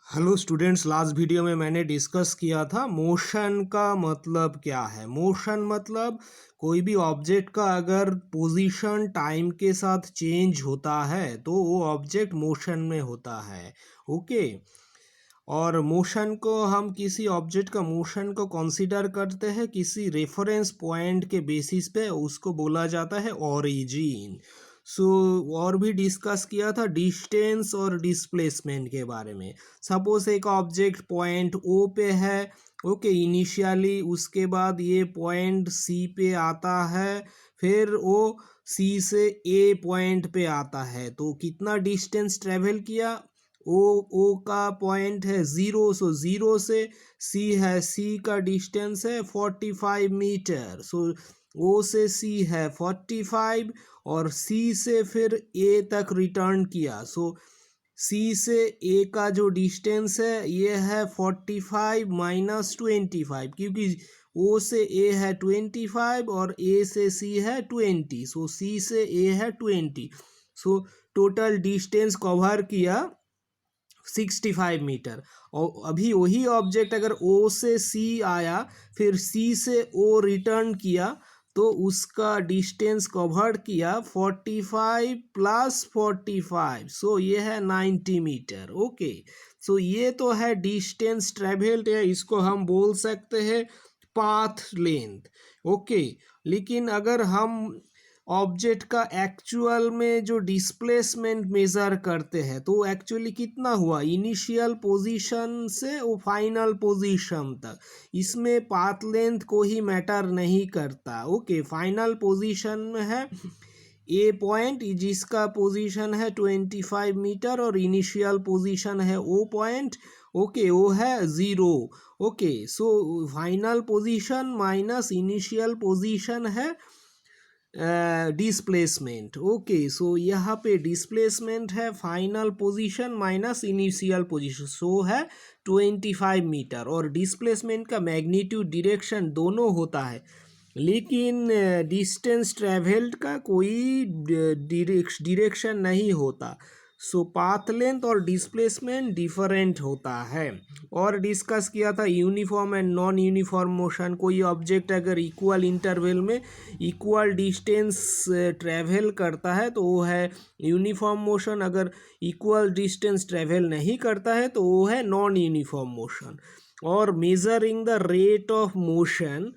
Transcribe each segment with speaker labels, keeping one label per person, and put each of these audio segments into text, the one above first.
Speaker 1: Hello students, last video में मैंने discuss किया था मोशन का मतलब क्या है। मोशन मतलब कोई भी ऑब्जेक्ट का अगर पोजीशन टाइम के साथ चेंज होता है तो वो ऑब्जेक्ट मोशन में होता है। ओके। और मोशन को हम किसी ऑब्जेक्ट का मोशन को कंसीडर करते हैं किसी रेफरेंस पॉइंट के बेसिस पे, उसको बोला जाता है ओरिजिन। सो और भी डिस्कस किया था डिस्टेंस और डिस्प्लेसमेंट के बारे में। सपोज एक ऑब्जेक्ट पॉइंट ओ पे है, ओके, इनिशियली, उसके बाद ये पॉइंट सी पे आता है, फिर वो सी से ए पॉइंट पे आता है, तो कितना डिस्टेंस ट्रेवल किया। ओ ओ का पॉइंट है ज़ीरो, सो ज़ीरो से सी है, सी का डिस्टेंस है 45 मीटर। सो ओ से सी है 45 और सी से फिर ए तक रिटर्न किया। सो सी से ए का जो डिस्टेंस है ये है 45 माइनस 25, क्योंकि ओ से ए है 25 और ए से सी है 20, सो सी से ए है 20। सो टोटल डिस्टेंस कवर किया 65 मीटर। और अभी वही ऑब्जेक्ट अगर ओ से सी आया, फिर सी से ओ रिटर्न किया, तो उसका डिस्टेंस कवर किया 45 प्लस 45, सो ये है 90 मीटर। ओके। सो ये तो है डिस्टेंस ट्रेवल्ड, या इसको हम बोल सकते हैं पाथ लेंथ। ओके। लेकिन अगर हम ऑब्जेक्ट का एक्चुअल में जो डिस्प्लेसमेंट मेज़र करते हैं तो एक्चुअली कितना हुआ इनिशियल पोजीशन से वो फाइनल पोजीशन तक, इसमें पाथ लेंथ को ही मैटर नहीं करता। ओके। फाइनल पोजीशन में है ए पॉइंट जिसका पोजीशन है 25 मीटर और इनिशियल पोजीशन है ओ पॉइंट, ओके, वो है zero. Okay. So final position minus initial position है डिस्प्लेसमेंट। ओके। सो यहाँ पे डिस्प्लेसमेंट है final position minus initial position, so है 25 मीटर। और डिस्प्लेसमेंट का मैग्नीट्यूड डायरेक्शन दोनों होता है, लेकिन डिस्टेंस ट्रेवल्ड का कोई डायरेक्शन नहीं होता। सो पाथ लेंथ और डिस्प्लेसमेंट डिफरेंट होता है। और डिस्कस किया था uniform and non uniform motion. कोई ऑब्जेक्ट अगर इक्वल इंटरवल में इक्वल डिस्टेंस ट्रैवल करता है तो वो है यूनिफॉर्म मोशन, अगर इक्वल डिस्टेंस ट्रैवल नहीं करता है तो वो है नॉन यूनिफॉर्म मोशन। और measuring the rate of motion,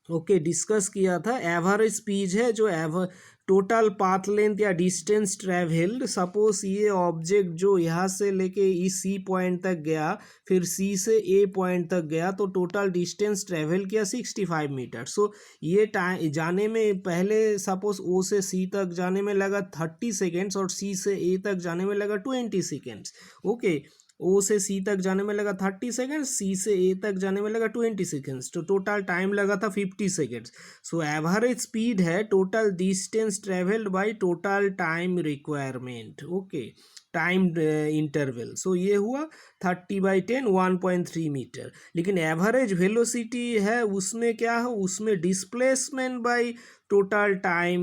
Speaker 1: okay, discuss किया था एवरेज स्पीड है जो टोटल पाथ लेंथ या डिस्टेंस ट्रेवल्ड। सपोज ये ऑब्जेक्ट जो यहाँ से लेके इस सी पॉइंट तक गया, फिर सी से ए पॉइंट तक गया, तो टोटल डिस्टेंस ट्रेवल किया 65 मीटर। सो ये टाइम जाने में पहले सपोज ओ से सी तक जाने में लगा 30 सेकेंड्स और सी से ए तक जाने में लगा 20 सेकेंड्स। ओके। ओ से सी तक जाने में लगा 30 सेकेंड्स, सी से ए तक जाने में लगा 20 सेकेंड्स, तो टोटल टाइम लगा था 50 सेकेंड्स। सो एवरेज स्पीड है total distance travelled by total time requirement. Okay. Time interval, so ये हुआ 30/10 1.3 मीटर। लेकिन एवरेज वेलोसिटी है उसमें क्या है, उसमें displacement by total time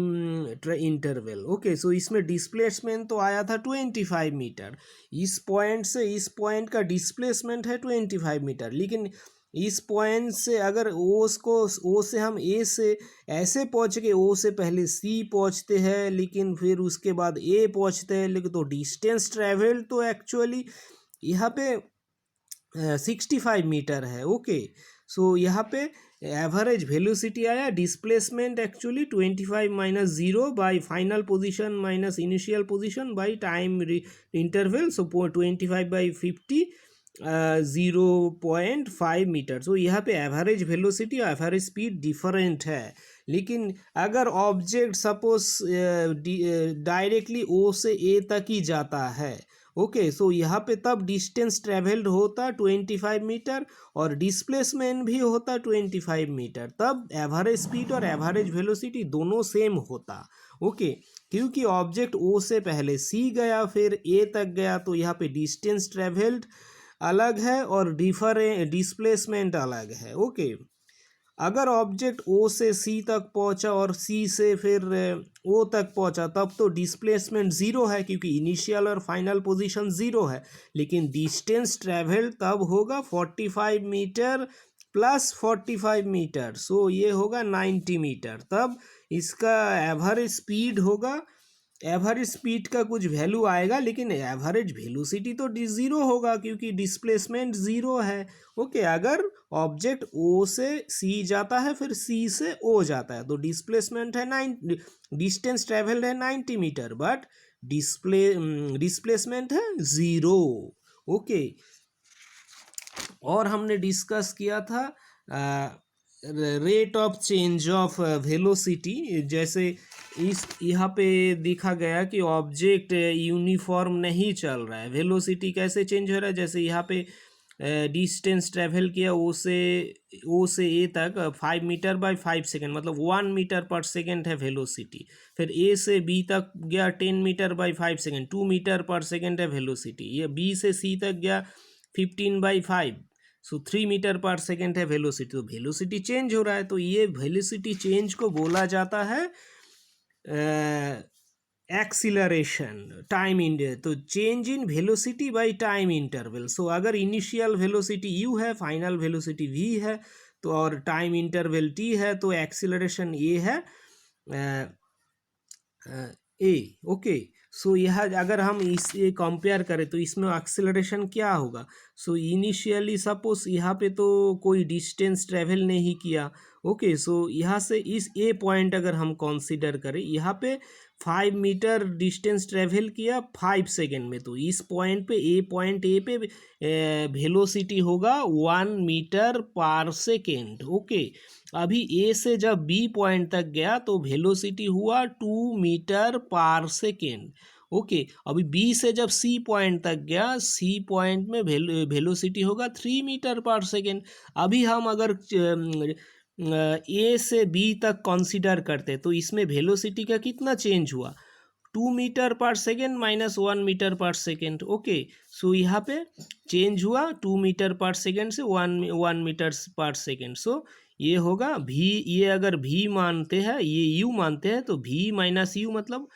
Speaker 1: interval. Okay. So इसमें डिस्प्लेसमेंट तो आया था 25 मीटर, इस पॉइंट से इस पॉइंट का डिस्प्लेसमेंट है 25 मीटर। लेकिन इस पॉइंट से अगर ओ से हम ए से ऐसे पहुँच के ओ से पहले सी पहुँचते हैं, लेकिन फिर उसके बाद ए पहुँचते हैं, लेकिन तो डिस्टेंस ट्रेवल तो एक्चुअली यहाँ पे 65 मीटर है। ओके। सो यहाँ पे एवरेज वेलोसिटी आया, displacement actually 25 minus zero by final position minus initial position by time interval, so 25/50 0.5 metre. So यहाँ पे एवरेज वेलोसिटी और एवरेज स्पीड डिफरेंट है। लेकिन अगर ऑब्जेक्ट सपोज डायरेक्टली ओ से ए तक ही जाता है, ओके, सो यहाँ पे तब डिस्टेंस ट्रेवल्ड होता 25 मीटर और डिस्प्लेसमेंट भी होता 25 मीटर, तब एवरेज स्पीड और एवरेज वेलोसिटी दोनों सेम होता। ओके। क्योंकि ऑब्जेक्ट ओ से पहले सी गया फिर ए तक गया, तो यहाँ पे डिस्टेंस ट्रेवल्ड अलग है और डिस्प्लेसमेंट अलग है। ओके। अगर ऑब्जेक्ट ओ से सी तक पहुंचा और सी से फिर ओ तक पहुंचा तब तो डिस्प्लेसमेंट ज़ीरो है, क्योंकि इनिशियल और फाइनल पोजीशन ज़ीरो है। लेकिन डिस्टेंस ट्रेवल तब होगा 45 मीटर प्लस 45 मीटर, सो ये होगा 90 मीटर। तब इसका एवरेज स्पीड होगा, एवरेज स्पीड का कुछ वैल्यू आएगा, लेकिन एवरेज वेलोसिटी तो ज़ीरो होगा क्योंकि डिस्प्लेसमेंट ज़ीरो है। ओके, अगर ऑब्जेक्ट ओ से सी जाता है फिर सी से ओ जाता है तो डिस्प्लेसमेंट है डिस्टेंस ट्रेवल्ड है 90 मीटर, बट डिस्प्लेसमेंट है ज़ीरो। ओके, और हमने डिस्कस किया था rate of change of velocity. जैसे इस यहाँ पे देखा गया कि ऑब्जेक्ट यूनिफॉर्म नहीं चल रहा है, वेलोसिटी कैसे चेंज हो रहा है। जैसे यहाँ पे डिस्टेंस ट्रेवल किया ओ से ए तक 5 मीटर बाय 5 सेकेंड, मतलब 1 मीटर पर सेकेंड है वेलोसिटी। फिर ए से बी तक गया 10 metre by 5 second, 2 metre per second है वेलोसिटी। ये बी से सी तक गया 15 by 5, so 3 metre per second है वेलोसिटी। तो वेलोसिटी चेंज हो रहा है, तो ये वेलोसिटी चेंज को बोला जाता है एक्सीलरेशन टाइम इन, तो change in velocity by time interval. So अगर इनिशियल वेलोसिटी u है, फाइनल वेलोसिटी v है, तो और टाइम इंटरवल t है, तो एक्सीलरेशन a है a। ओके, सो यह अगर हम इसे कंपेयर करें तो इसमें एक्सीलरेशन क्या होगा। सो इनिशियली सपोज यहाँ पे तो कोई डिस्टेंस ट्रेवल नहीं किया। ओके, सो यहाँ से इस ए पॉइंट अगर हम कंसीडर करें, यहाँ पे 5 मीटर डिस्टेंस ट्रेवल किया 5 सेकेंड में, तो इस पॉइंट पे ए पे वेलोसिटी होगा 1 मीटर पर सेकेंड। ओके, अभी ए से जब बी पॉइंट तक गया तो वेलोसिटी हुआ 2 मीटर पर सेकेंड। ओके, अभी बी से जब सी पॉइंट तक गया, सी पॉइंट में वेलोसिटी होगा 3 मीटर पर सेकेंड। अभी हम अगर ए से बी तक कंसीडर करते तो इसमें वेलोसिटी का कितना चेंज हुआ, 2 metre per second minus 1 metre per second. Okay, so यहाँ पे चेंज हुआ 2 मीटर पर सेकेंड से 1 मीटर पर सेकेंड। सो ये होगा भी, ये अगर भी मानते हैं, ये यू मानते हैं, तो भी माइनस यू मतलब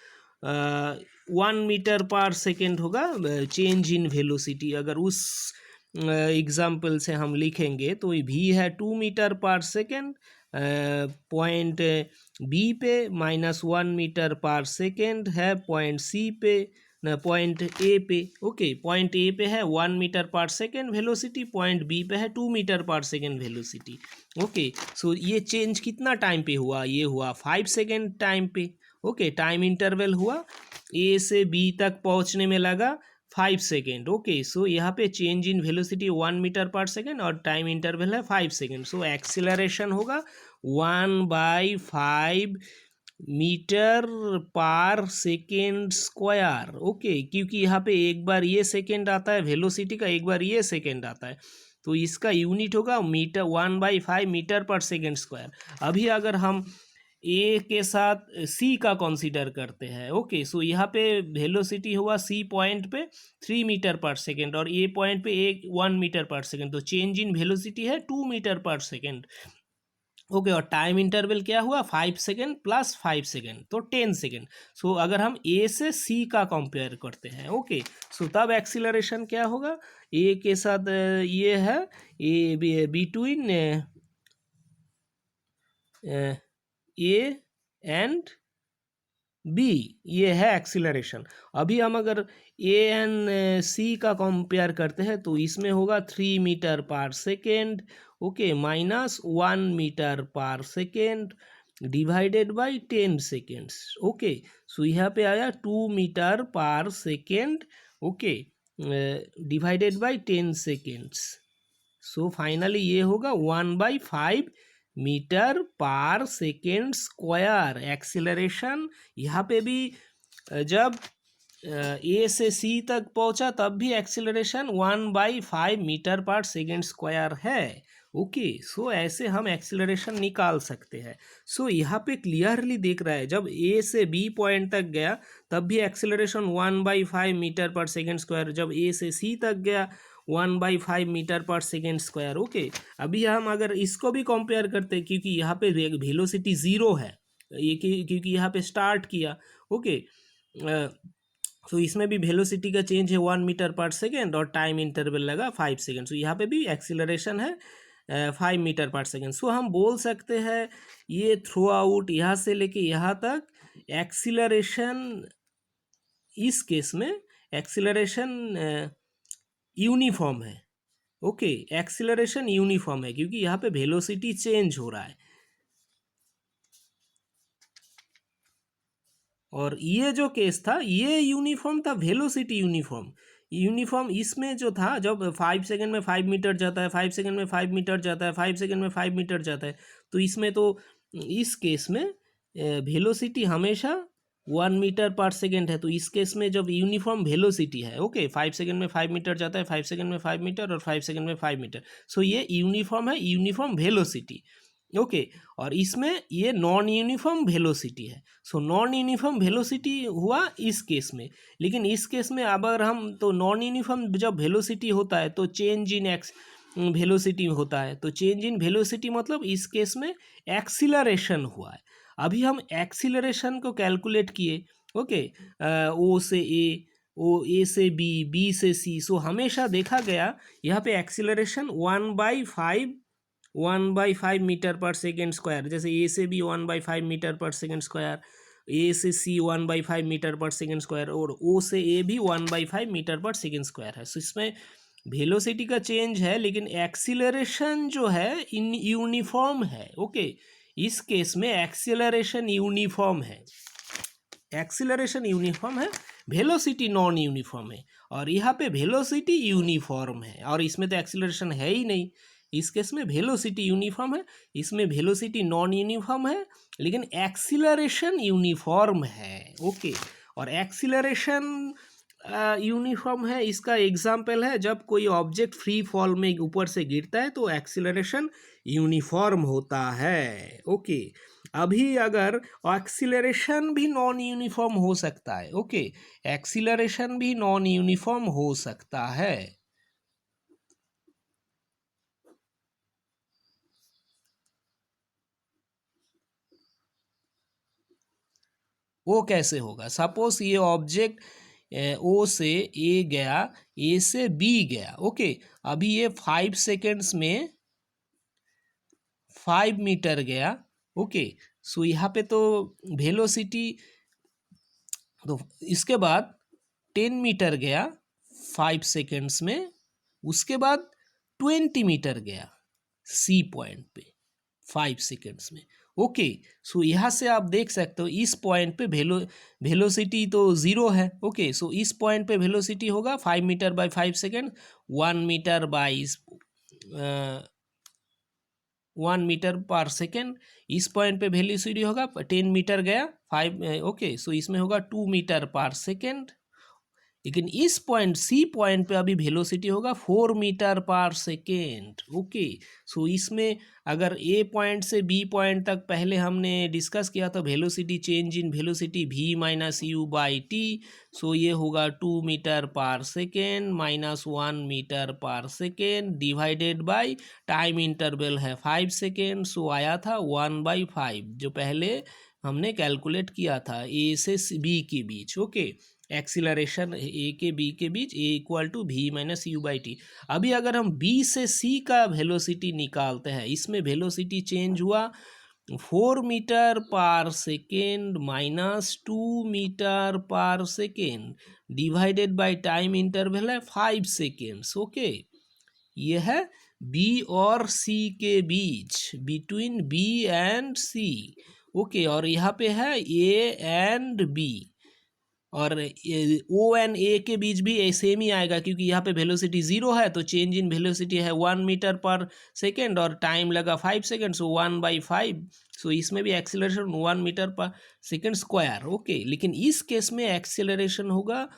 Speaker 1: 1 मीटर पर सेकेंड होगा चेंज इन वेलोसिटी। अगर उस एग्जाम्पल से हम लिखेंगे तो भी है 2 metre per second point B पे, माइनस 1 मीटर पर सेकेंड है पॉइंट सी पे, पॉइंट ए पे। ओके, पॉइंट ए पे है 1 metre per second velocity, point B पे है 2 metre per second velocity. Okay, सो ये चेंज कितना टाइम पे हुआ, ये हुआ 5 सेकेंड टाइम पे। ओके, टाइम इंटरवल हुआ ए से बी तक पहुंचने में लगा 5 सेकेंड। ओके, सो यहाँ पे change in velocity 1 metre per second और टाइम इंटरवल है 5 सेकेंड। सो एक्सीलरेशन होगा 1/5 metre per second square. Okay, क्योंकि यहाँ पे एक बार ये सेकेंड आता है वेलोसिटी का, एक बार ये सेकेंड आता है, तो इसका यूनिट होगा metre, 1/5 metre per second square. अभी अगर हम ए के साथ सी का कंसीडर करते हैं, ओके, सो यहाँ पे वेलोसिटी हुआ सी पॉइंट पे 3 मीटर पर सेकेंड और ए पॉइंट पे 1 मीटर पर सेकेंड, तो चेंज इन वेलोसिटी है 2 मीटर पर सेकेंड। ओके, और टाइम इंटरवल क्या हुआ 5 सेकेंड प्लस 5 सेकेंड, तो 10 सेकेंड। सो अगर हम ए से सी का कंपेयर करते हैं, ओके, सो तब एक्सीलरेशन क्या होगा, ए के साथ ये है ए बिटवीन ए एंड बी, ये है एक्सीलरेशन। अभी हम अगर ए एंड सी का कंपेयर करते हैं तो इसमें होगा 3 metre per second, okay, minus 1 metre per second divided by 10 seconds. Okay, so यहाँ पे आया 2 metre per second, okay, divided by 10 seconds. So finally ये होगा 1/5 metre per second square acceleration. यहाँ पे भी जब ए से सी तक पहुंचा तब भी acceleration 1/5 metre per second square है। ओके, सो ऐसे हम एक्सीलरेशन निकाल सकते हैं। सो यहाँ पे क्लियरली देख रहा है जब ए से बी पॉइंट तक गया तब भी acceleration 1/5 metre per second square, जब ए से सी तक गया 1/5 metre per second square. Okay, अभी हम अगर इसको भी कंपेयर करते हैं क्योंकि यहाँ पे वेलोसिटी ज़ीरो है, ये क्योंकि यहाँ पे स्टार्ट किया। ओके, तो इसमें भी वेलोसिटी का चेंज है 1 मीटर पर सेकेंड और टाइम इंटरवल लगा 5 सेकेंड। सो यहाँ पे भी एक्सीलरेशन है 5 मीटर पर सेकेंड। सो हम बोल सकते हैं ये थ्रू आउट यहाँ से लेके यहाँ तक एक्सीलरेशन, इस केस में एक्सीलरेशन यूनिफॉर्म है। ओके, एक्सीलरेशन यूनिफॉर्म है क्योंकि यहाँ पे वेलोसिटी चेंज हो रहा है। और ये जो केस था ये यूनिफॉर्म था, वेलोसिटी यूनिफॉर्म इसमें जो था जब 5 सेकेंड में 5 मीटर जाता है, 5 सेकेंड में 5 मीटर जाता है, 5 सेकेंड में 5 मीटर जाता है, तो इसमें तो इस केस में वेलोसिटी हमेशा 1 मीटर पर सेकेंड है। तो इस केस में जब यूनिफॉर्म वेलोसिटी है, ओके, 5 सेकेंड में 5 मीटर जाता है, 5 सेकेंड में 5 मीटर और 5 सेकेंड में 5 मीटर, सो ये यूनिफॉर्म है, यूनिफॉर्म वेलोसिटी। ओके, और इसमें ये नॉन यूनिफॉर्म वेलोसिटी है। सो नॉन यूनिफॉर्म वेलोसिटी हुआ इस केस में। लेकिन इस केस में अगर हम तो नॉन यूनिफॉर्म जब वेलोसिटी होता है तो चेंज इन एक्स वेलोसिटी होता है, तो चेंज इन वेलोसिटी मतलब इस केस में एक्सीलरेशन हुआ है। अभी हम एक्सीलरेशन को कैलकुलेट किए। ओके, ओ से ए, ओ ए से बी, बी से सी। सो हमेशा देखा गया यहाँ पे acceleration 1/5 metre per second square, जैसे ए से B 1/5 metre per second square, ए से सी 1/5 मीटर पर सेकेंड स्क्वायर और ओ से ए भी 1/5 मीटर पर सेकेंड स्क्वायर है। सो इसमें वेलोसिटी का चेंज है लेकिन एक्सीलरेशन जो है इन यूनिफॉर्म है। ओके, इस केस में एक्सीलरेशन यूनिफॉर्म है, एक्सीलरेशन यूनिफॉर्म है, वेलोसिटी नॉन यूनिफॉर्म है। और यहाँ पे वेलोसिटी यूनिफॉर्म है और इसमें तो एक्सीलरेशन है ही नहीं। इस केस में वेलोसिटी यूनिफॉर्म है, इसमें वेलोसिटी नॉन यूनिफॉर्म है लेकिन एक्सीलरेशन यूनिफॉर्म है। ओके, और एक्सीलरेशन यूनिफॉर्म है, इसका एग्जाम्पल है जब कोई ऑब्जेक्ट फ्री फॉल में ऊपर से गिरता है तो एक्सीलरेशन यूनिफॉर्म होता है। ओके, अभी अगर एक्सीलरेशन भी नॉन यूनिफॉर्म हो सकता है। ओके, एक्सीलरेशन भी नॉन यूनिफॉर्म हो सकता है। वो कैसे होगा? सपोज ये ऑब्जेक्ट ओ से ए गया, ए से बी गया। ओके, अभी ये 5 सेकेंड्स में 5 मीटर गया। ओके, सो यहाँ पे तो वेलोसिटी, तो इसके बाद 10 मीटर गया 5 सेकेंड्स में, उसके बाद 20 मीटर गया सी पॉइंट पे 5 सेकेंड्स में। ओके, सो यहाँ से आप देख सकते हो इस पॉइंट पे वेलोसिटी तो ज़ीरो है। ओके, सो इस पॉइंट पे वेलोसिटी होगा 5 मीटर/5 सेकेंड, 1 मीटर पर सेकेंड। इस पॉइंट पे वेलोसिटी होगा 10 मीटर गया 5। ओके, सो इसमें होगा 2 मीटर पर सेकेंड। लेकिन इस पॉइंट सी पॉइंट पे अभी वेलोसिटी होगा 4 metre per second. Okay, so इसमें अगर ए पॉइंट से बी पॉइंट तक पहले हमने डिस्कस किया था velocity, change in velocity v minus u by t. So ये होगा 2 metre per second minus 1 metre per second divided by time interval है 5 सेकेंड। सो आया था 1/5 जो पहले हमने कैलकुलेट किया था ए से बी के बीच। ओके, एक्सीलरेशन ए के बी के बीच a equal to v minus u by t. अभी अगर हम बी से सी का वेलोसिटी निकालते हैं, इसमें वेलोसिटी चेंज हुआ 4 metre per second minus 2 metre per second divided bye time interval है 5 सेकेंड्स। ओके, ये है बी और सी के बीच, between B and C. Okay, और यहाँ पे है ए एंड बी। और ओ एंड ए के बीच भी सेम ही आएगा, क्योंकि यहाँ पे वेलोसिटी 0 है तो चेंज इन वेलोसिटी है 1 मीटर पर सेकेंड और टाइम लगा 5 सेकेंड, सो 1/5। सो इसमें भी acceleration 1 metre per second square. Okay, लेकिन इस केस में एक्सेलरेशन होगा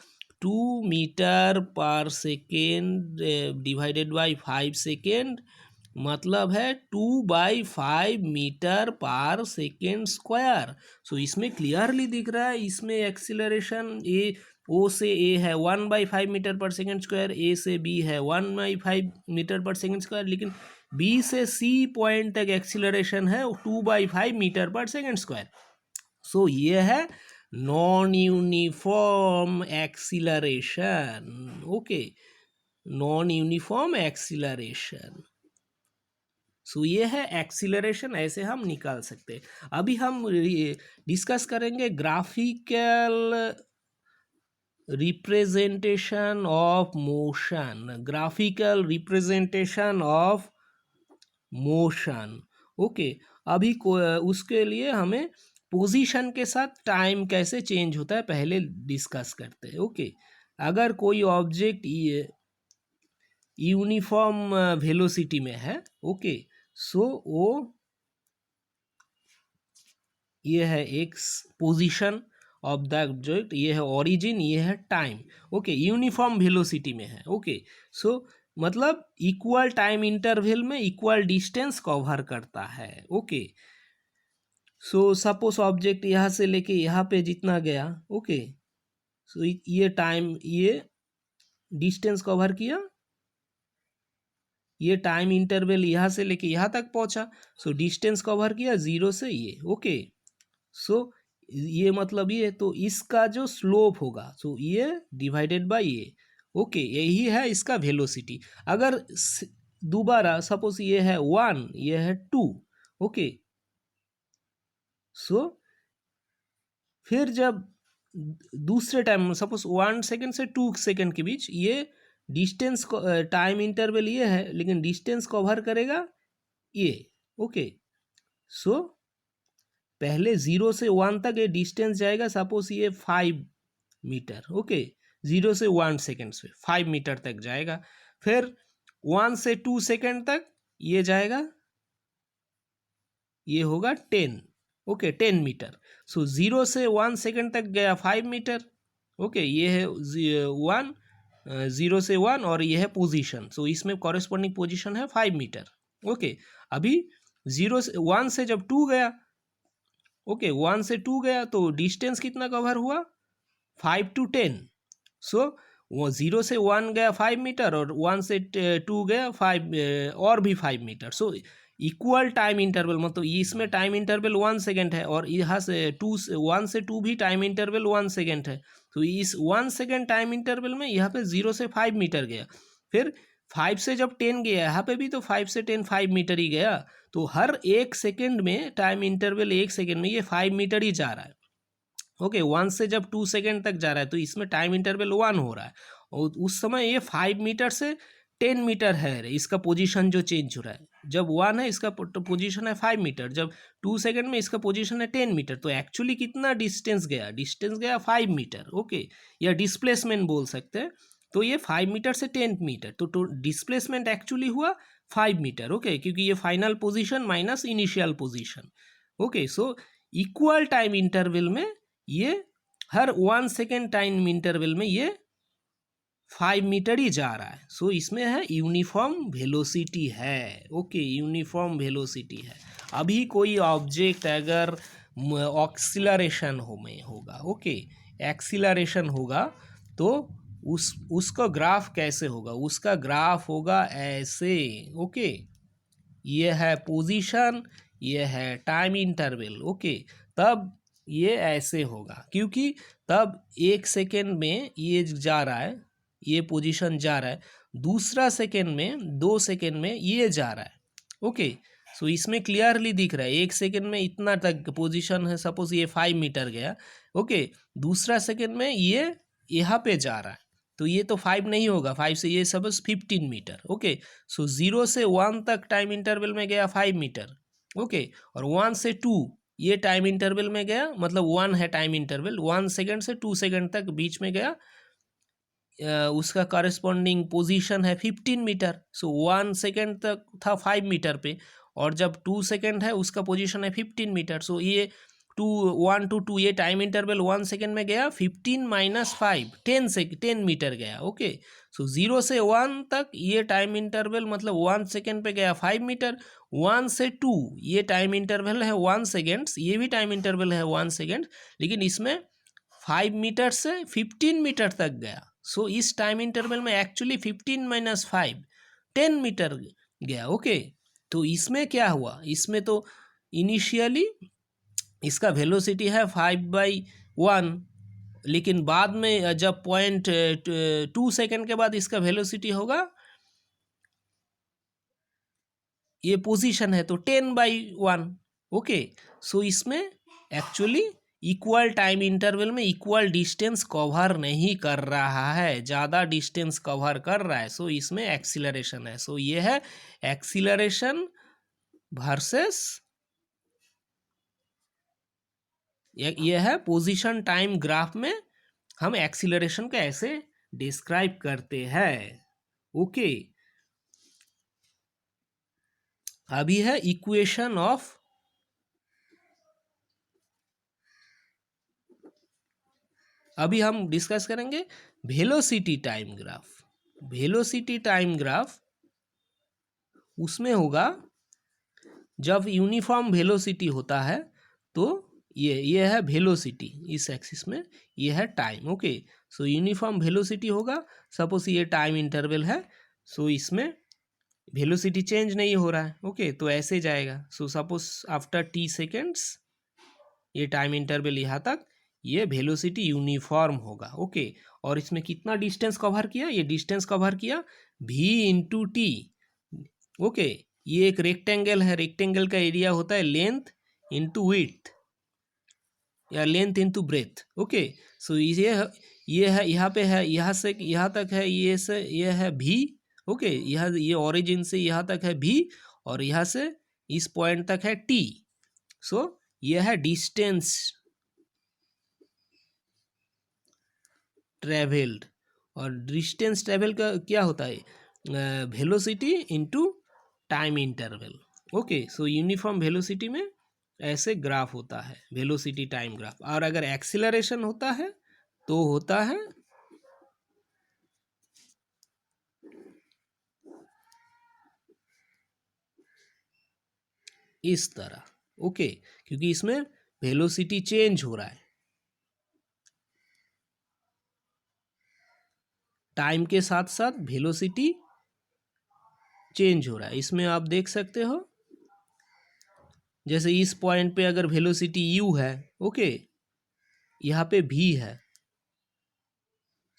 Speaker 1: 2 metre per second divided by 5 second, मतलब है 2/5 मीटर पर सेकेंड स्क्वायर। सो इसमें क्लियरली दिख रहा है, इसमें एक्सीलरेशन ए ओ से ए है 1/5 मीटर पर सेकेंड स्क्वायर, ए से बी है 1/5 मीटर पर सेकेंड स्क्वायर, लेकिन बी से सी पॉइंट तक एक्सीलरेशन है 2/5 metre per second square. So ये है non uniform acceleration. Okay, non uniform acceleration. So ये है एक्सीलरेशन, ऐसे हम निकाल सकते हैं। अभी हम डिस्कस करेंगे graphical representation of motion, graphical representation of motion. Okay, अभी उसके लिए हमें पोजीशन के साथ टाइम कैसे चेंज होता है पहले डिस्कस करते हैं। ओके, अगर कोई ऑब्जेक्ट यूनिफॉर्म वेलोसिटी में है, ओके, सो वो ये है एक पोजीशन ऑफ द ऑब्जेक्ट, ये है ओरिजिन, ये है टाइम। ओके, यूनिफॉर्म वेलोसिटी में है। ओके, सो मतलब इक्वल टाइम इंटरवल में इक्वल डिस्टेंस कवर करता है। ओके, सो सपोज ऑब्जेक्ट यहाँ से लेके यहाँ पे जितना गया, ओके, सो ये टाइम, ये डिस्टेंस कवर किया, ये टाइम इंटरवल यहाँ से लेके यहाँ तक पहुँचा, सो डिस्टेंस कवर किया 0 से ये। ओके, सो ये मतलब ये, तो इसका जो स्लोप होगा, सो ये डिवाइडेड बाय ये। ओके, यही है इसका वेलोसिटी। अगर दोबारा सपोज ये है 1, ये है 2, ओके, सो फिर जब दूसरे टाइम सपोज 1 सेकेंड से 2 सेकेंड के बीच ये डिस्टेंस टाइम इंटरवल ये है, लेकिन डिस्टेंस कवर करेगा ये। ओके, सो पहले 0 से 1 तक ये डिस्टेंस जाएगा, सपोज ये 5 मीटर। ओके, 0 से 1 सेकेंड से 5 मीटर तक जाएगा। फिर 1 से 2 सेकेंड तक ये जाएगा, ये होगा 10। Okay, 10 metre. सो 0 से 1 सेकेंड तक गया 5 मीटर। ओके, ये है 1, 0 से 1 और ये है पोजीशन, सो इसमें कॉरेस्पॉन्डिंग पोजीशन है 5 मीटर। ओके, अभी 0 से 1 से जब 2 गया, ओके, 1 से 2 गया तो डिस्टेंस कितना कवर हुआ, 5 to 10। सो वो 0 से 1 गया 5 मीटर और 1 से 2 गया 5 और भी 5 metre. So equal time interval, मतलब इसमें टाइम इंटरवल 1 सेकेंड है और यहाँ से 1 से 2 भी टाइम इंटरवल 1 सेकेंड है। तो इस 1 सेकेंड टाइम इंटरवल में यहाँ पे 0 से 5 मीटर गया, फिर 5 से जब 10 गया, यहाँ पे भी तो 5 से 10 5 मीटर ही गया। तो हर 1 सेकेंड में टाइम इंटरवल 1 सेकेंड में ये 5 मीटर ही जा रहा है। ओके, 1 से जब 2 सेकेंड तक जा रहा है तो इसमें टाइम इंटरवल 1 हो रहा है, और उस समय ये 5 मीटर से 10 मीटर है, इसका पोजीशन जो चेंज हो रहा है। जब 1 है इसका पोजीशन है 5 मीटर, जब 2 सेकेंड में इसका पोजीशन है 10 मीटर। तो एक्चुअली कितना डिस्टेंस गया, डिस्टेंस गया 5 मीटर। ओके, या डिस्प्लेसमेंट बोल सकते हैं। तो ये 5 मीटर से 10 मीटर, तो डिस्प्लेसमेंट एक्चुअली हुआ 5 मीटर। ओके, क्योंकि ये final position minus initial position. Okay, सो इक्वल टाइम इंटरवल में ये हर 1 सेकेंड टाइम इंटरवल में ये 5 मीटर ही जा रहा है। सो इसमें है यूनिफॉर्म वेलोसिटी है। ओके, यूनिफॉर्म वेलोसिटी है। अभी कोई ऑब्जेक्ट अगर ऑक्सीलरेशन में होगा, ओके, एक्सीलरेशन होगा, तो उसका ग्राफ कैसे होगा, उसका ग्राफ होगा ऐसे। ओके, ये है पोजीशन, ये है टाइम इंटरवल। ओके, तब ये ऐसे होगा, क्योंकि तब 1 सेकेंड में ये जा रहा है, ये पोजीशन जा रहा है, दूसरा सेकेंड में 2 सेकेंड में ये जा रहा है। ओके, सो इसमें क्लियरली दिख रहा है 1 सेकेंड में इतना तक पोजीशन है, सपोज ये 5 मीटर गया। ओके, दूसरा सेकेंड में ये यहाँ पे जा रहा है, तो ये तो 5 नहीं होगा, 5 से ये सपोज 15 मीटर। ओके, सो 0 से 1 तक टाइम इंटरवल में गया 5 मीटर। ओके, और 1 से 2 ये टाइम इंटरवल में गया, मतलब 1 है टाइम इंटरवल, 1 सेकेंड से 2 सेकेंड तक बीच में गया, उसका कॉरेस्पॉन्डिंग पोजीशन है 15 मीटर। सो 1 सेकेंड तक था 5 मीटर पे, और जब 2 सेकेंड है उसका पोजीशन है 15 मीटर। सो ये 1 to 2 ये टाइम इंटरवल 1 सेकेंड में गया, 15 माइनस 5 10 मीटर गया। ओके, सो 0 से 1 तक ये टाइम इंटरवल मतलब 1 सेकेंड पे गया 5 मीटर। 1 से 2 ये टाइम इंटरवल है 1 सेकेंड्स, ये भी टाइम इंटरवल है 1 सेकेंड, लेकिन इसमें 5 मीटर से 15 मीटर तक गया। सो इस टाइम इंटरवल में एक्चुअली 15 माइनस 5 10 मीटर गया। ओके, तो इसमें क्या हुआ, इसमें तो इनिशियली इसका वेलोसिटी है 5/1, लेकिन बाद में जब 0.2 सेकेंड के बाद इसका वेलोसिटी होगा, ये पोजीशन है तो 10/1। ओके, सो इसमें एक्चुअली इक्वल टाइम इंटरवल में इक्वल डिस्टेंस कवर नहीं कर रहा है, ज़्यादा डिस्टेंस कवर कर रहा है। सो इसमें एक्सीलरेशन है। सो ये है एक्सीलरेशन वर्सेस, ये है पोजीशन टाइम ग्राफ में हम एक्सीलरेशन का ऐसे डिस्क्राइब करते हैं। ओके, अभी है इक्वेशन ऑफ, अभी हम डिस्कस करेंगे velocity time graph. Velocity time graph उसमें होगा जब यूनिफॉर्म वेलोसिटी होता है, तो ये है वेलोसिटी इस एक्सिस में, ये है टाइम। ओके, सो यूनिफॉर्म वेलोसिटी होगा, सपोज ये टाइम इंटरवल है, सो इसमें वेलोसिटी चेंज नहीं हो रहा है। ओके, तो ऐसे जाएगा। So suppose after t seconds, ये टाइम इंटरवल यहाँ तक, ये वेलोसिटी यूनिफॉर्म होगा। ओके, और इसमें कितना डिस्टेंस कवर किया, ये डिस्टेंस कवर किया v इंटू टी। ओके, ये एक रेक्टेंगल है, रेक्टेंगल का एरिया होता है लेंथ इंटू विड्थ या लेंथ इंटू ब्रेथ। ओके, सो ये है, यहाँ पे है, यहाँ से यहाँ तक है, ये है v। ओके, ये ओरिजिन से यहाँ तक है v, और यहाँ से इस पॉइंट तक है t। सो ये है डिस्टेंस ट्रेवल्ड, और डिस्टेंस ट्रेवल का क्या होता है, velocity into time interval. Okay, सो यूनिफॉर्म वेलोसिटी में ऐसे ग्राफ होता है, वेलोसिटी टाइम ग्राफ। और अगर एक्सीलरेशन होता है तो होता है इस तरह। ओके, क्योंकि इसमें वेलोसिटी चेंज हो रहा है, टाइम के साथ साथ वेलोसिटी चेंज हो रहा है। इसमें आप देख सकते हो, जैसे इस पॉइंट पे अगर वेलोसिटी u है, ओके, यहाँ पे v है,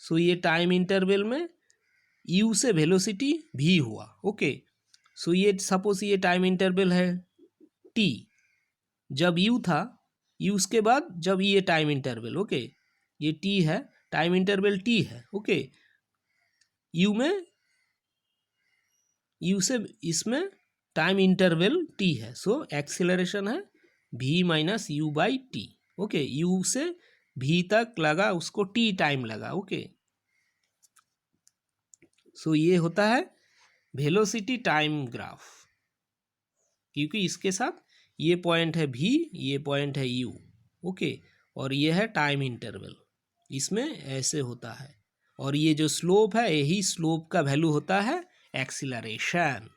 Speaker 1: सो ये टाइम इंटरवल में u से वेलोसिटी v हुआ। ओके, सो ये सपोज ये टाइम इंटरवल है t, जब u था, u के बाद जब ये टाइम इंटरवल, ओके, ये t है, टाइम इंटरवल t है। ओके, u से इसमें टाइम इंटरवल t है, सो एक्सीलरेशन है v minus u by T. Okay, u से v तक लगा उसको t टाइम लगा। ओके, सो ये होता है वेलोसिटी टाइम ग्राफ, क्योंकि इसके साथ ये पॉइंट है v, ये पॉइंट है u। ओके, और ये है टाइम इंटरवल, इसमें ऐसे होता है, और ये जो स्लोप है, यही स्लोप का वैल्यू होता है एक्सीलरेशन।